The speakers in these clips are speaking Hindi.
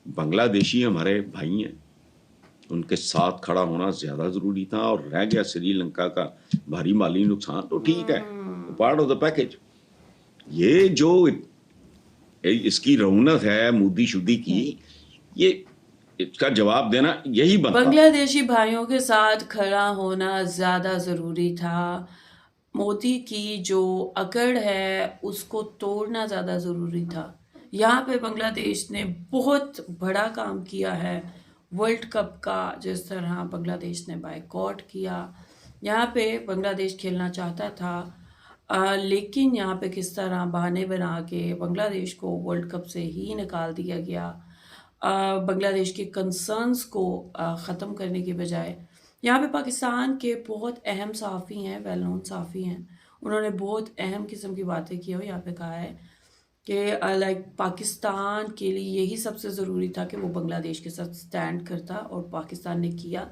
बांग्लादेशी हमारे भाई हैं, उनके साथ खड़ा होना ज्यादा जरूरी था। और रह गया श्रीलंका का भारी माली नुकसान, तो ठीक है, पार्ट ऑफ द पैकेज। ये जो इसकी रौनक है मोदी शुदी की, ये इसका जवाब देना यही बनता। बांग्लादेशी भाइयों के साथ खड़ा होना ज़्यादा ज़रूरी था। मोदी की जो अकड़ है उसको तोड़ना ज़्यादा ज़रूरी था। यहाँ पे बांग्लादेश ने बहुत बड़ा काम किया है। वर्ल्ड कप का जिस तरह बांग्लादेश ने बायकॉट किया, यहाँ पे बांग्लादेश खेलना चाहता था, लेकिन यहाँ पे किस तरह बहाने बना के बांग्लादेश को वर्ल्ड कप से ही निकाल दिया गया। बांग्लादेश के कंसर्न्स को ख़त्म करने के बजाय यहाँ पे पाकिस्तान के बहुत अहम सहाफ़ी हैं, वेल नोन सहाफ़ी हैं, उन्होंने बहुत अहम किस्म की बातें की और यहाँ पे कहा है कि लाइक पाकिस्तान के लिए यही सबसे ज़रूरी था कि वो बांग्लादेश के साथ स्टैंड करता, और पाकिस्तान ने किया।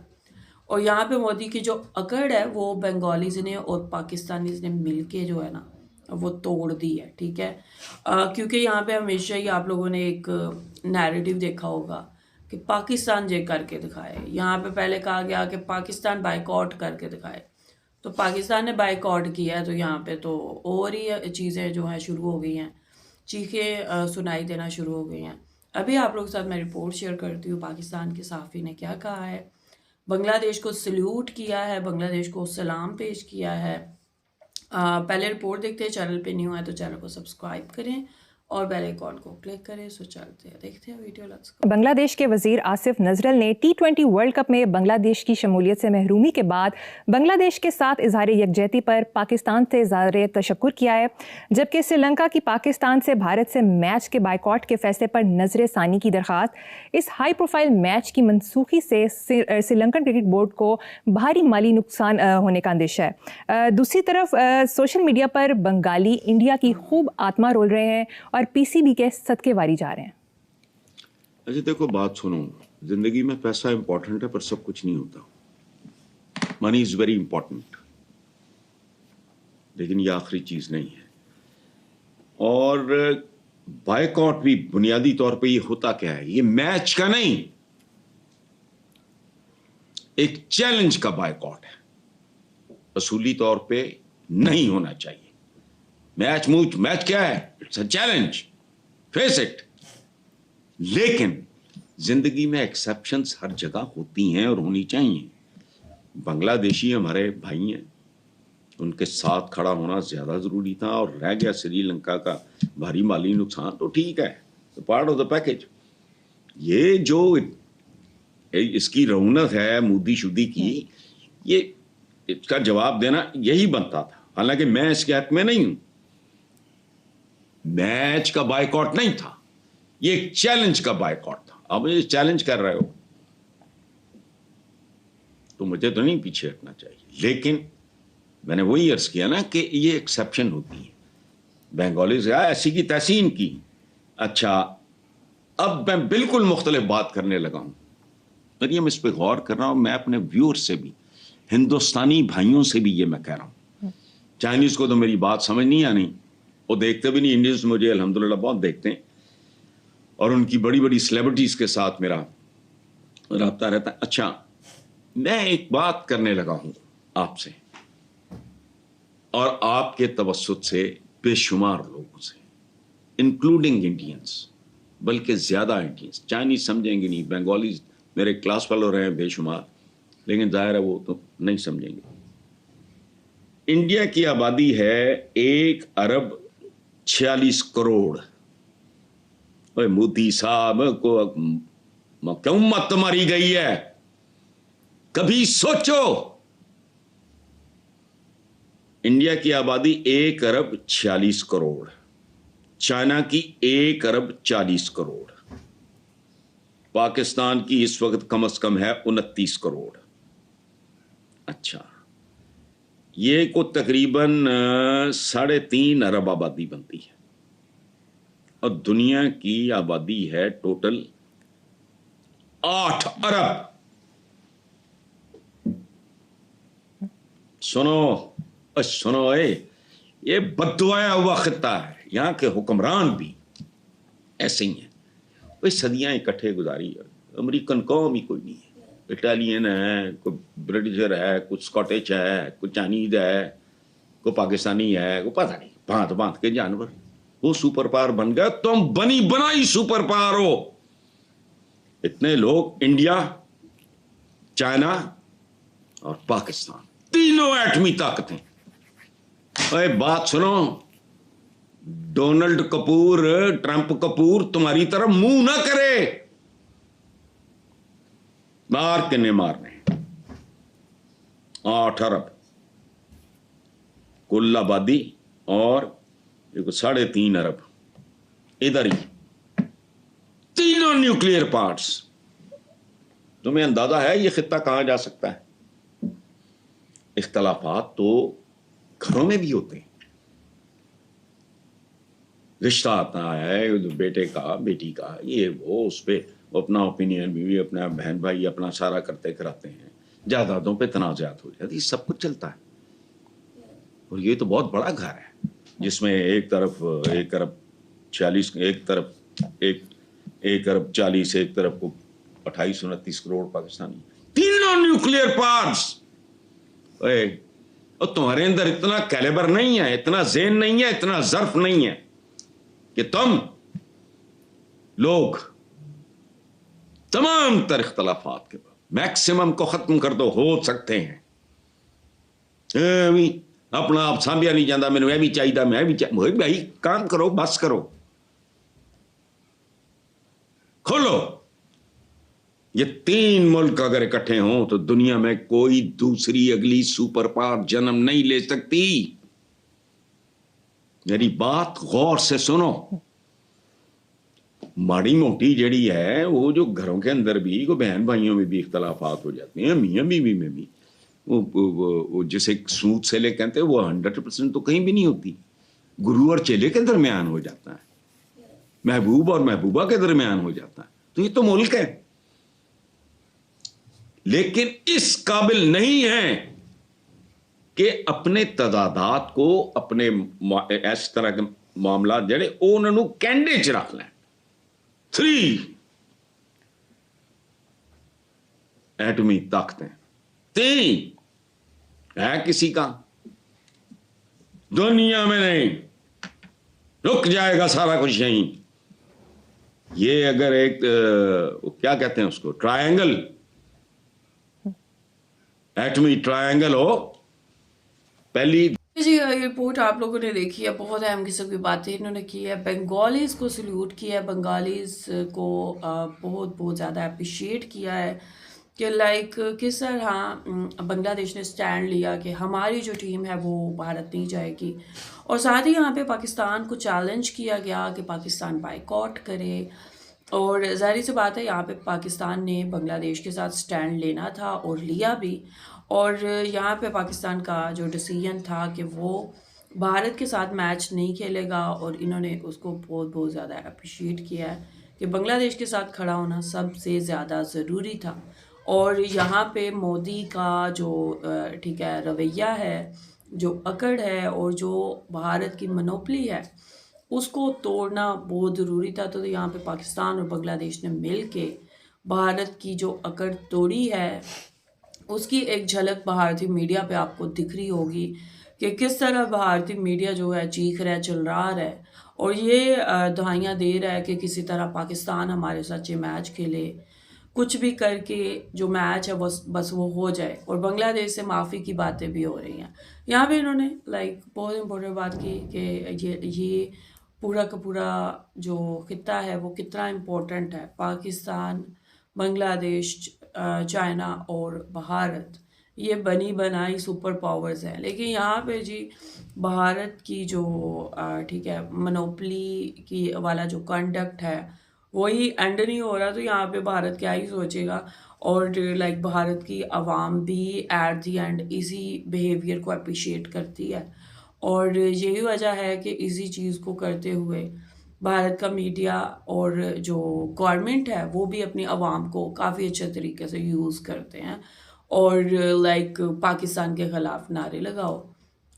और यहाँ पे मोदी की जो अकड़ है वो बंगालीज ने और पाकिस्तानीज ने मिलके जो है ना वो तोड़ दी है, ठीक है। क्योंकि यहाँ पे हमेशा ही आप लोगों ने एक नैरेटिव देखा होगा कि पाकिस्तान ये करके दिखाए। यहाँ पे पहले कहा गया कि पाकिस्तान बाइकआउट करके दिखाए, तो पाकिस्तान ने बाइकआउट किया है, तो यहाँ पे तो और ही चीज़ें जो हैं शुरू हो गई हैं, चीखें सुनाई देना शुरू हो गई हैं। अभी आप लोगों के साथ मैं रिपोर्ट शेयर करती हूँ। पाकिस्तान के सहाफ़ी ने क्या कहा है, बांग्लादेश को सल्यूट किया है, बांग्लादेश को सलाम पेश किया है। पहले रिपोर्ट देखते हैं। चैनल पे न्यू है तो चैनल को सब्सक्राइब करें और बेल आइकॉन को क्लिक करें। सो चलते हैं, देखते हैं वीडियो। Let's go. बांग्लादेश के वजीर आसिफ नजरल ने T20 वर्ल्ड कप में बांग्लादेश की शमूलियत से महरूमी के बाद बांग्लादेश के साथ इजहार यकजहती पर पाकिस्तान से इज़हार तशक्कुर किया है, जबकि श्रीलंका की पाकिस्तान से भारत से मैच के बाइकॉट के फैसले पर नजर सानी की दरख्वास्त। इस हाई प्रोफाइल मैच की मनसूखी से श्रीलंकन क्रिकेट बोर्ड को भारी माली नुकसान होने का अंदेशा है। दूसरी तरफ सोशल मीडिया पर बंगाली इंडिया की खूब आत्मा रोल रहे हैं और PCB के सदके वारी जा रहे हैं। अच्छा देखो, बात सुनो, जिंदगी में पैसा इंपॉर्टेंट है पर सब कुछ नहीं होता। मनी इज वेरी इंपॉर्टेंट, लेकिन ये आखिरी चीज नहीं है। और बायकॉट भी बुनियादी तौर पे ये होता क्या है, ये मैच का नहीं, एक चैलेंज का बायकॉट है। असूली तौर पे नहीं होना चाहिए। मैच क्या है, it's a challenge, face it. लेकिन जिंदगी में एक्सेप्शंस हर जगह होती हैं और होनी चाहिए। बांग्लादेशी हमारे भाई हैं, उनके साथ खड़ा होना ज्यादा जरूरी था। और रह गया श्रीलंका का भारी माली नुकसान, तो ठीक है, तो पार्ट ऑफ द पैकेज। ये जो इसकी रौनक है मोदी शुदी की, ये इसका जवाब देना यही बनता था। हालांकि मैं इसके हक में नहीं हूं, मैच का बायकॉट नहीं था, ये एक चैलेंज का बायकॉट था। अब ये चैलेंज कर रहे हो तो मुझे तो नहीं पीछे हटना चाहिए। लेकिन मैंने वही अर्ज किया ना कि ये एक्सेप्शन होती है। बंगाली से ऐसी की तैसी इनकी। अच्छा, अब मैं बिल्कुल मुख्तलिफ बात करने लगा हूं। मरियम, इस पर गौर कर रहा हूं। मैं अपने व्यूअर से भी, हिंदुस्तानी भाइयों से भी ये मैं कह रहा हूं। चाइनीज को तो मेरी बात समझ नहीं आनी, वो देखते भी नहीं। इंडियंस मुझे अल्हम्दुलिल्लाह बहुत देखते हैं और उनकी बड़ी बड़ी सेलिब्रिटीज के साथ मेरा रब्ता रहता है। अच्छा, मैं एक बात करने लगा हूं आपसे और आपके तवस्सुत से बेशुमार लोगों से, इंक्लूडिंग इंडियंस, बल्कि ज्यादा इंडियंस। चाइनीज समझेंगे नहीं, बंगालीज मेरे क्लास फेलो रहे हैं बेशुमार, लेकिन जाहिर है वो तो नहीं समझेंगे। इंडिया की आबादी है 1 अरब 46 करोड़। मोदी साहब को क्यों मत मारी गई है? कभी सोचो, इंडिया की आबादी 1 अरब 46 करोड़, चाइना की 1 अरब 40 करोड़, पाकिस्तान की इस वक्त कम से कम है 29 करोड़। अच्छा, ये को तकरीबन 3.5 अरब आबादी बनती है और दुनिया की आबादी है टोटल 8 अरब। सुनो ये बद्दुआया हुआ खित्ता है। यहां के हुक्मरान भी ऐसे ही हैं। भाई सदियाँ इकट्ठे गुजारी है। अमेरिकन कौम ही कोई नहीं है, इटालियन है, कोई ब्रिटिशर है, कुछ स्कॉटिश है, कोई चाइनीज है, कोई पाकिस्तानी है, कोई पता नहीं, भांत भांत के जानवर। वो सुपर पावर बन गया, तुम बनी बनाई सुपर पावर हो। इतने लोग, इंडिया, चाइना और पाकिस्तान, तीनों एटमी ताकतें। अरे बात सुनो, डोनाल्ड कपूर, ट्रंप कपूर तुम्हारी तरफ मुंह ना करे। मार किन्ने मारने 8 अरब कुल आबादी और 3.5 अरब इधर ही, तीनों न्यूक्लियर पार्ट्स। तुम्हें अंदाजा है ये खित्ता कहां जा सकता है? इख्तलाफात तो घरों में भी होते हैं। रिश्ता आता है बेटे का, बेटी का, ये वो, उस पर अपना ओपिनियन भी, अपना बहन भाई अपना सारा करते कराते हैं, जायदादों पे तनाज़ात हो जाती है, सब कुछ चलता है। और ये तो बहुत बड़ा घर है जिसमें एक तरफ 1 अरब 40, एक तरफ 1 अरब 40, एक तरफ को 28-29 करोड़ पाकिस्तानी, तीनों न्यूक्लियर पार्ट्स। और तुम्हारे अंदर इतना कैलिबर नहीं है, इतना ज़ेन नहीं है, इतना ज़र्फ नहीं है कि तुम लोग तमाम तर इख्तलाफात के बाद मैक्सिमम को खत्म कर दो। हो सकते हैं अपना आप सांभिया नहीं जाता, मैंने भी चाहिए, मैं भी चाहिए। भाई काम करो, बस करो, खोलो। ये 3 मुल्क अगर इकट्ठे हों तो दुनिया में कोई दूसरी अगली सुपर पावर जन्म नहीं ले सकती। मेरी बात गौर से सुनो। माड़ी मोटी जड़ी है वो जो घरों के अंदर भी, को बहन भाइयों में भी इख्तलाफात हो जाते हैं, मियाँ बीवी में भी, वो जिसे सूद से ले कहते हैं, वो 100% तो कहीं भी नहीं होती। गुरु और चेले के दरमियान हो जाता है, महबूब और महबूबा के दरमियान हो जाता है। तो ये तो मुल्क है, लेकिन इस काबिल नहीं है कि अपने तदादात को, अपने इस तरह के मामला जड़े उन्होंने कैंडे च रख लें। 3 एटमी ताकतें, 3 है किसी का दुनिया में नहीं, रुक जाएगा सारा कुछ यहीं। ये अगर एक क्या कहते हैं उसको, ट्रायंगल, एटमी ट्रायंगल हो, पहली जी ये रिपोर्ट आप लोगों ने देखी है, बहुत अहम किस्म की बातें इन्होंने की है। बंगालीज़ को सल्यूट किया है, बंगालीज़ को बहुत बहुत ज़्यादा अप्रिशिएट किया है कि लाइक किस तरह बांग्लादेश ने स्टैंड लिया कि हमारी जो टीम है वो भारत नहीं जाएगी। और साथ ही यहाँ पे पाकिस्तान को चैलेंज किया गया कि पाकिस्तान बाइकॉट करे। और ज़ाहिर सी बात है यहाँ पे पाकिस्तान ने बांग्लादेश के साथ स्टैंड लेना था और लिया भी। और यहाँ पे पाकिस्तान का जो डिसीजन था कि वो भारत के साथ मैच नहीं खेलेगा, और इन्होंने उसको बहुत बहुत ज़्यादा अप्रिशिएट किया है कि बांग्लादेश के साथ खड़ा होना सबसे ज़्यादा ज़रूरी था। और यहाँ पे मोदी का जो ठीक है रवैया है, जो अकड़ है और जो भारत की मोनोपोली है, उसको तोड़ना बहुत ज़रूरी था। तो यहाँ पे पाकिस्तान और बांग्लादेश ने मिल के भारत की जो अकड़ तोड़ी है, उसकी एक झलक भारतीय मीडिया पे आपको दिख रही होगी कि किस तरह भारतीय मीडिया जो है चीख रहा है, चिल्ला रहा है और ये दुहाइयाँ दे रहा है कि किसी तरह पाकिस्तान हमारे साथ ये मैच खेले, कुछ भी करके जो मैच है बस वो हो जाए। और बांग्लादेश से माफ़ी की बातें भी हो रही हैं। यहाँ पे इन्होंने लाइक बहुत इम्पोर्टेंट बात की कि ये पूरा का पूरा जो खित्ता है वो कितना इम्पोर्टेंट है। पाकिस्तान, बांग्लादेश, चाइना और भारत, ये बनी बनाई सुपर पावर्स हैं। लेकिन यहाँ पे जी भारत की जो ठीक है मोनोपोली की वाला जो कंडक्ट है वही एंड नहीं हो रहा। तो यहाँ पे भारत क्या ही सोचेगा। और लाइक भारत की आवाम भी एट दी एंड इसी बिहेवियर को अप्रिशिएट करती है। और यही वजह है कि इसी चीज़ को करते हुए भारत का मीडिया और जो गवर्नमेंट है वो भी अपनी आवाम को काफ़ी अच्छे तरीके से यूज़ करते हैं। और लाइक पाकिस्तान के ख़िलाफ़ नारे लगाओ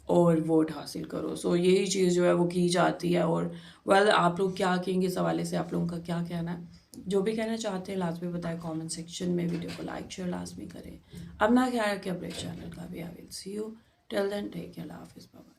और वोट हासिल करो। सो यही चीज़ जो है वो की जाती है। और वेल आप लोग क्या कहेंगे, इस हवाले से आप लोगों का क्या कहना है, जो भी कहना चाहते हैं लाजमी बताएं कमेंट सेक्शन में, वीडियो को लाइक शेयर लाजमी करें। अपना ख्याल रखें अपने चैनल का भी। I will see you till then, take care, Allah हाफिज़, बाय।